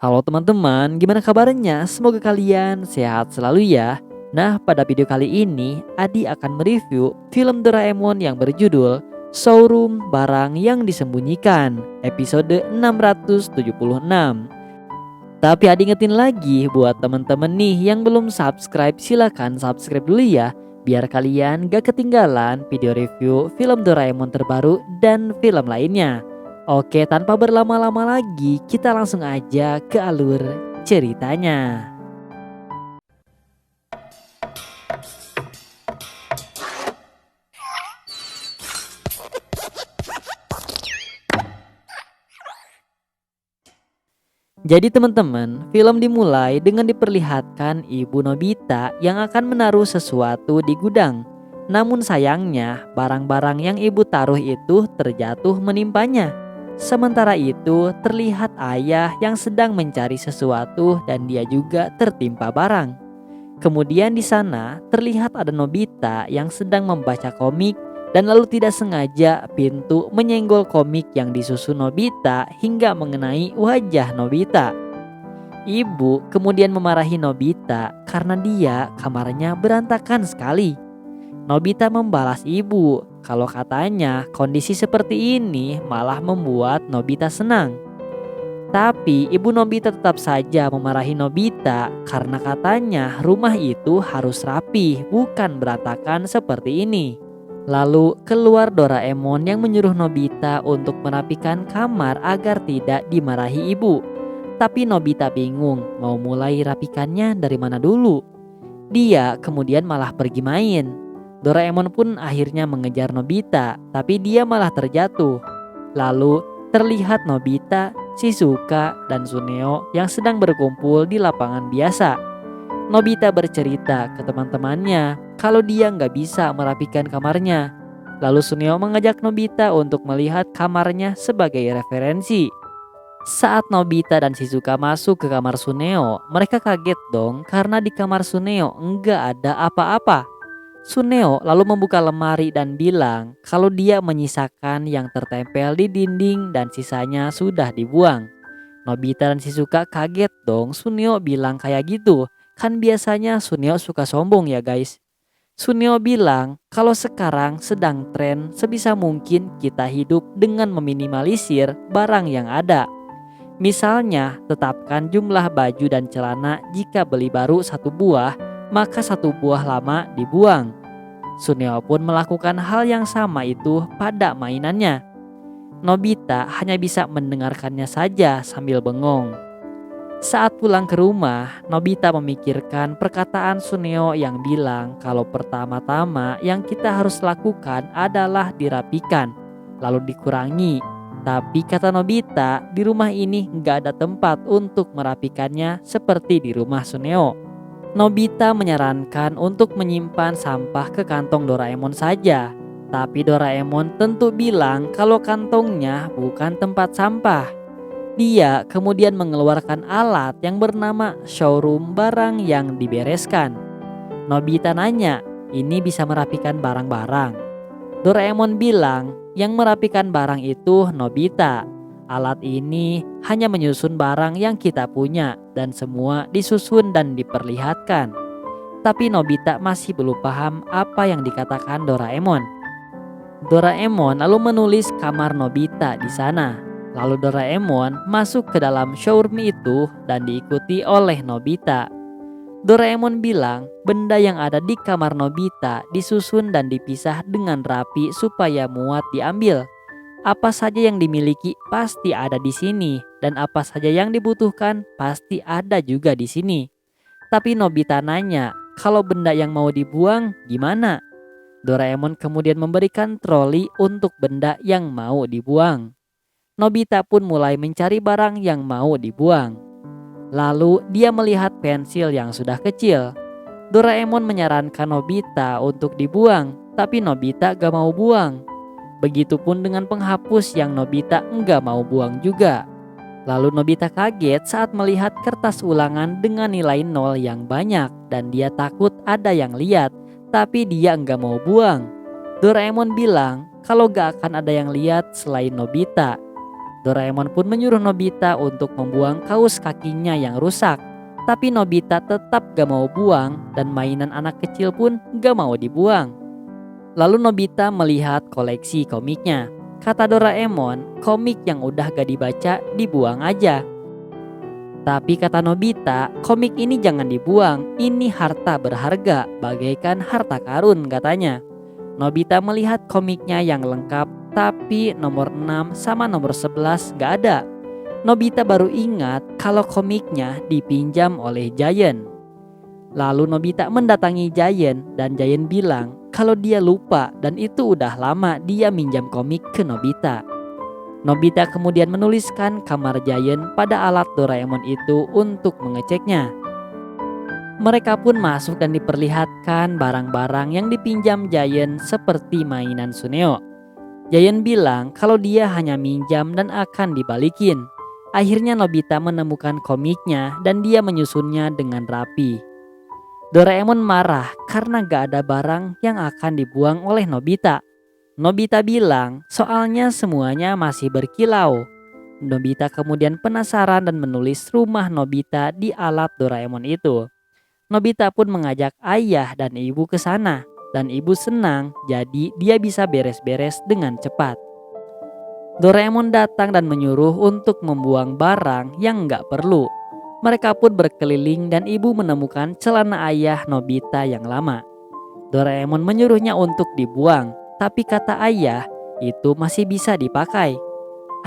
Halo teman-teman, gimana kabarnya? Semoga kalian sehat selalu ya. Nah, pada video kali ini Adi akan mereview film Doraemon yang berjudul Showroom Barang yang Disembunyikan, episode 676. Tapi Adi ingetin lagi buat teman-teman nih yang belum subscribe, silakan subscribe dulu ya, biar kalian gak ketinggalan video review film Doraemon terbaru dan film lainnya. Oke, tanpa berlama-lama lagi, kita langsung aja ke alur ceritanya. Jadi teman-teman, film dimulai dengan diperlihatkan Ibu Nobita yang akan menaruh sesuatu di gudang. Namun sayangnya, barang-barang yang ibu taruh itu terjatuh menimpanya. Sementara itu, terlihat ayah yang sedang mencari sesuatu dan dia juga tertimpa barang. Kemudian di sana terlihat ada Nobita yang sedang membaca komik dan lalu tidak sengaja pintu menyenggol komik yang disusun Nobita hingga mengenai wajah Nobita. Ibu kemudian memarahi Nobita karena dia kamarnya berantakan sekali. Nobita membalas ibu kalau katanya kondisi seperti ini malah membuat Nobita senang. Tapi ibu Nobita tetap saja memarahi Nobita karena katanya rumah itu harus rapi, bukan berantakan seperti ini. Lalu keluar Doraemon yang menyuruh Nobita untuk merapikan kamar agar tidak dimarahi ibu. Tapi Nobita bingung mau mulai rapikannya dari mana dulu. Dia kemudian malah pergi main. Doraemon pun akhirnya mengejar Nobita, tapi dia malah terjatuh. Lalu terlihat Nobita, Shizuka, dan Suneo yang sedang berkumpul di lapangan biasa. Nobita bercerita ke teman-temannya kalau dia nggak bisa merapikan kamarnya. Lalu Suneo mengajak Nobita untuk melihat kamarnya sebagai referensi. Saat Nobita dan Shizuka masuk ke kamar Suneo, mereka kaget dong karena di kamar Suneo nggak ada apa-apa. Suneo lalu membuka lemari dan bilang kalau dia menyisakan yang tertempel di dinding dan sisanya sudah dibuang. Nobita dan Shizuka kaget dong, Suneo bilang kayak gitu. Kan biasanya Suneo suka sombong ya guys. Suneo bilang kalau sekarang sedang tren sebisa mungkin kita hidup dengan meminimalisir barang yang ada. Misalnya tetapkan jumlah baju dan celana, jika beli baru satu buah maka satu buah lama dibuang. Suneo pun melakukan hal yang sama itu pada mainannya. Nobita hanya bisa mendengarkannya saja sambil bengong. Saat pulang ke rumah, Nobita memikirkan perkataan Suneo yang bilang kalau pertama-tama yang kita harus lakukan adalah dirapikan, lalu dikurangi. Tapi kata Nobita, di rumah ini nggak ada tempat untuk merapikannya seperti di rumah Suneo. Nobita menyarankan untuk menyimpan sampah ke kantong Doraemon saja. Tapi Doraemon tentu bilang kalau kantongnya bukan tempat sampah. Dia kemudian mengeluarkan alat yang bernama showroom barang yang dibereskan. Nobita nanya, ini bisa merapikan barang-barang? Doraemon bilang, yang merapikan barang itu Nobita. Alat ini hanya menyusun barang yang kita punya dan semua disusun dan diperlihatkan. Tapi Nobita masih belum paham apa yang dikatakan Doraemon. Doraemon lalu menulis kamar Nobita di sana. Lalu Doraemon masuk ke dalam showroom itu dan diikuti oleh Nobita. Doraemon bilang benda yang ada di kamar Nobita disusun dan dipisah dengan rapi supaya muat diambil. Apa saja yang dimiliki pasti ada di sini dan apa saja yang dibutuhkan pasti ada juga di sini. Tapi Nobita nanya, kalau benda yang mau dibuang gimana? Doraemon kemudian memberikan troli untuk benda yang mau dibuang. Nobita pun mulai mencari barang yang mau dibuang. Lalu dia melihat pensil yang sudah kecil. Doraemon menyarankan Nobita untuk dibuang, tapi Nobita gak mau buang. Begitupun dengan penghapus yang Nobita enggak mau buang juga. Lalu Nobita kaget saat melihat kertas ulangan dengan nilai 0 yang banyak dan dia takut ada yang lihat, tapi dia enggak mau buang. Doraemon bilang kalau gak akan ada yang lihat selain Nobita. Doraemon pun menyuruh Nobita untuk membuang kaos kakinya yang rusak. Tapi Nobita tetap gak mau buang dan mainan anak kecil pun gak mau dibuang. Lalu Nobita melihat koleksi komiknya. Kata Doraemon, komik yang udah gak dibaca dibuang aja. Tapi kata Nobita, komik ini jangan dibuang, ini harta berharga, bagaikan harta karun katanya. Nobita melihat komiknya yang lengkap, tapi nomor 6 sama nomor 11 gak ada. Nobita baru ingat kalau komiknya dipinjam oleh Giant. Lalu Nobita mendatangi Giant dan Giant bilang kalau dia lupa dan itu udah lama dia minjam komik ke Nobita. Nobita kemudian menuliskan kamar Giant pada alat Doraemon itu untuk mengeceknya. Mereka pun masuk dan diperlihatkan barang-barang yang dipinjam Giant seperti mainan Suneo. Giant bilang kalau dia hanya minjam dan akan dibalikin. Akhirnya Nobita menemukan komiknya dan dia menyusunnya dengan rapi. Doraemon marah karena gak ada barang yang akan dibuang oleh Nobita. Nobita bilang soalnya semuanya masih berkilau. Nobita kemudian penasaran dan menulis rumah Nobita di alat Doraemon itu. Nobita pun mengajak ayah dan ibu ke sana dan ibu senang jadi dia bisa beres-beres dengan cepat. Doraemon datang dan menyuruh untuk membuang barang yang nggak perlu. Mereka pun berkeliling dan ibu menemukan celana ayah Nobita yang lama. Doraemon menyuruhnya untuk dibuang, tapi kata ayah itu masih bisa dipakai.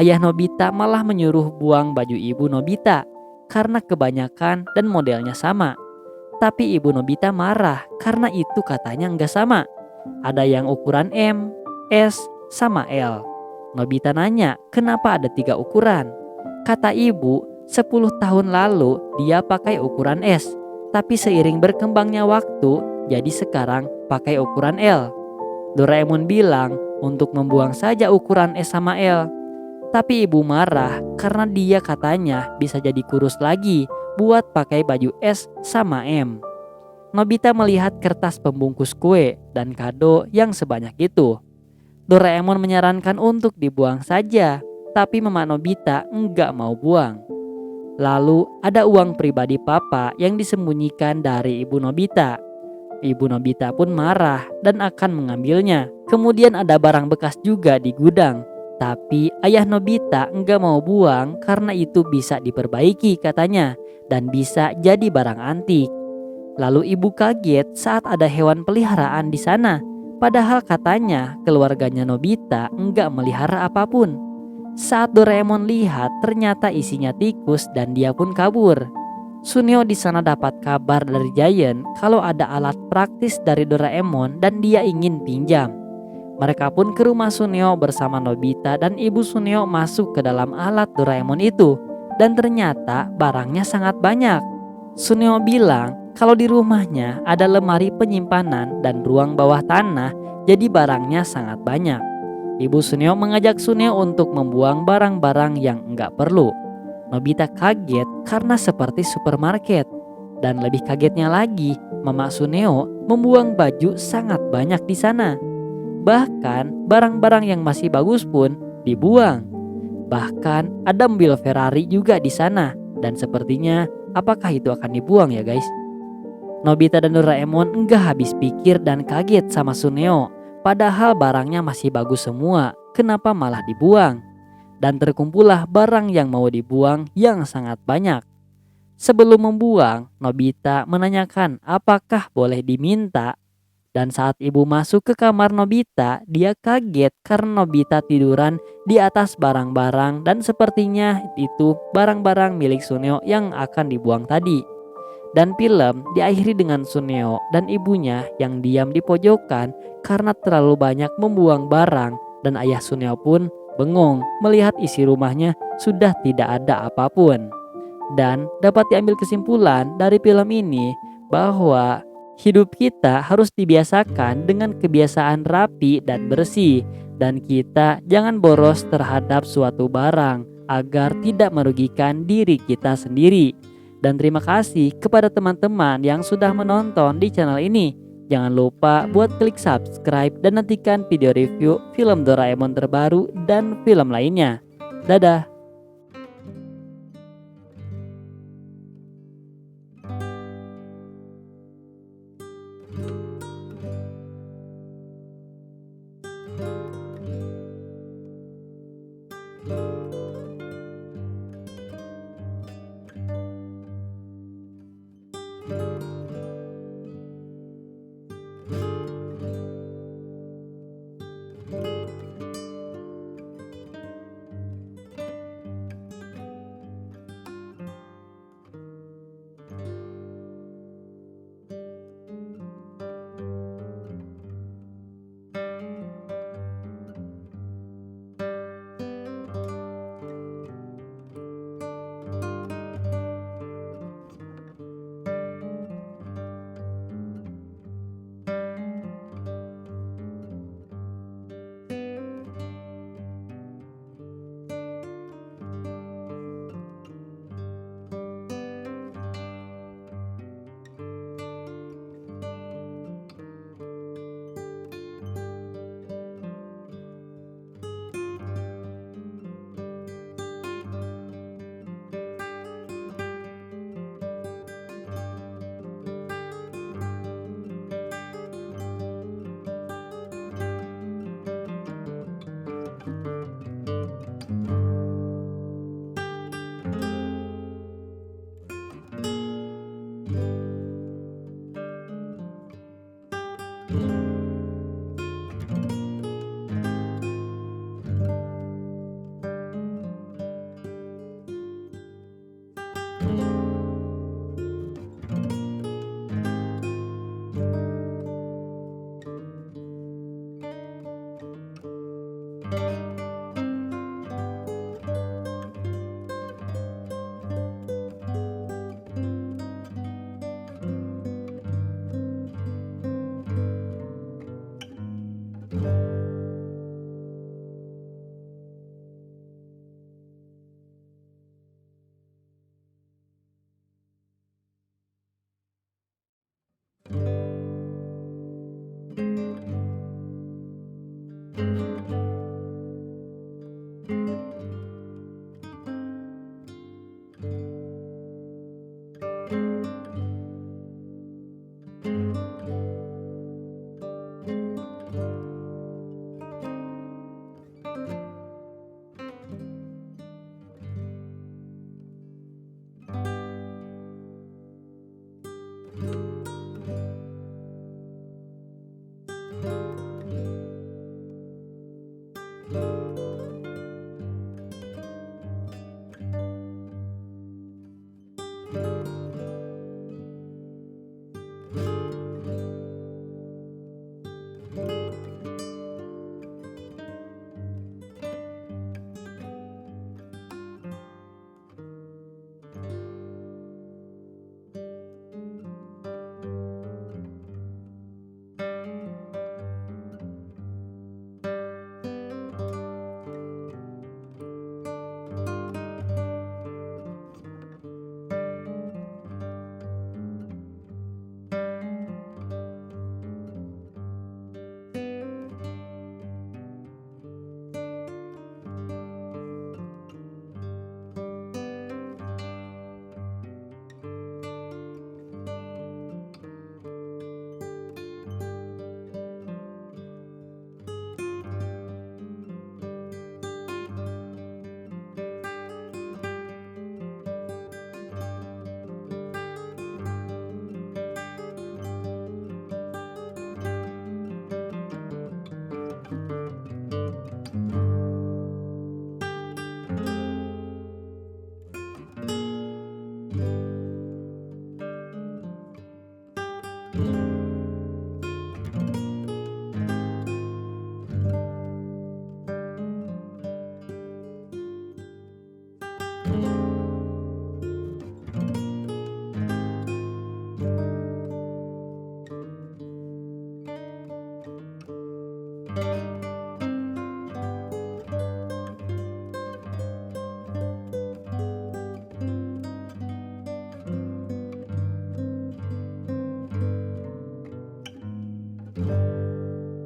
Ayah Nobita malah menyuruh buang baju ibu Nobita karena kebanyakan dan modelnya sama. Tapi ibu Nobita marah karena itu katanya nggak sama. Ada yang ukuran M, S, sama L. Nobita nanya kenapa ada 3 ukuran. Kata ibu 10 tahun lalu dia pakai ukuran S. Tapi seiring berkembangnya waktu jadi sekarang pakai ukuran L. Doraemon bilang untuk membuang saja ukuran S sama L. Tapi ibu marah karena dia katanya bisa jadi kurus lagi buat pakai baju S sama M. Nobita melihat kertas pembungkus kue dan kado yang sebanyak itu. Doraemon menyarankan untuk dibuang saja, tapi Mama Nobita enggak mau buang. Lalu ada uang pribadi papa yang disembunyikan dari ibu Nobita. Ibu Nobita pun marah dan akan mengambilnya. Kemudian ada barang bekas juga di gudang. Tapi ayah Nobita enggak mau buang karena itu bisa diperbaiki katanya dan bisa jadi barang antik. Lalu ibu kaget saat ada hewan peliharaan di sana. Padahal katanya keluarganya Nobita enggak melihara apapun. Saat Doraemon lihat ternyata isinya tikus dan dia pun kabur. Suneo di sana dapat kabar dari Giant kalau ada alat praktis dari Doraemon dan dia ingin pinjam. Mereka pun ke rumah Suneo bersama Nobita dan ibu Suneo masuk ke dalam alat Doraemon itu. Dan ternyata barangnya sangat banyak. Suneo bilang kalau di rumahnya ada lemari penyimpanan dan ruang bawah tanah, jadi barangnya sangat banyak. Ibu Suneo mengajak Suneo untuk membuang barang-barang yang enggak perlu. Nobita kaget karena seperti supermarket. Dan lebih kagetnya lagi, Mama Suneo membuang baju sangat banyak di sana. Bahkan barang-barang yang masih bagus pun dibuang. Bahkan ada mobil Ferrari juga di sana. Dan sepertinya apakah itu akan dibuang ya guys? Nobita dan Doraemon enggak habis pikir dan kaget sama Suneo. Padahal barangnya masih bagus semua, kenapa malah dibuang? Dan terkumpullah barang yang mau dibuang yang sangat banyak. Sebelum membuang, Nobita menanyakan apakah boleh diminta. Dan saat ibu masuk ke kamar Nobita, dia kaget karena Nobita tiduran di atas barang-barang dan sepertinya itu barang-barang milik Suneo yang akan dibuang tadi. Dan film diakhiri dengan Suneo dan ibunya yang diam di pojokan karena terlalu banyak membuang barang dan ayah Suneo pun bengong melihat isi rumahnya sudah tidak ada apapun. Dan dapat diambil kesimpulan dari film ini bahwa hidup kita harus dibiasakan dengan kebiasaan rapi dan bersih. Dan kita jangan boros terhadap suatu barang agar tidak merugikan diri kita sendiri. Dan terima kasih kepada teman-teman yang sudah menonton di channel ini. Jangan lupa buat klik subscribe dan nantikan video review film Doraemon terbaru dan film lainnya. Dadah.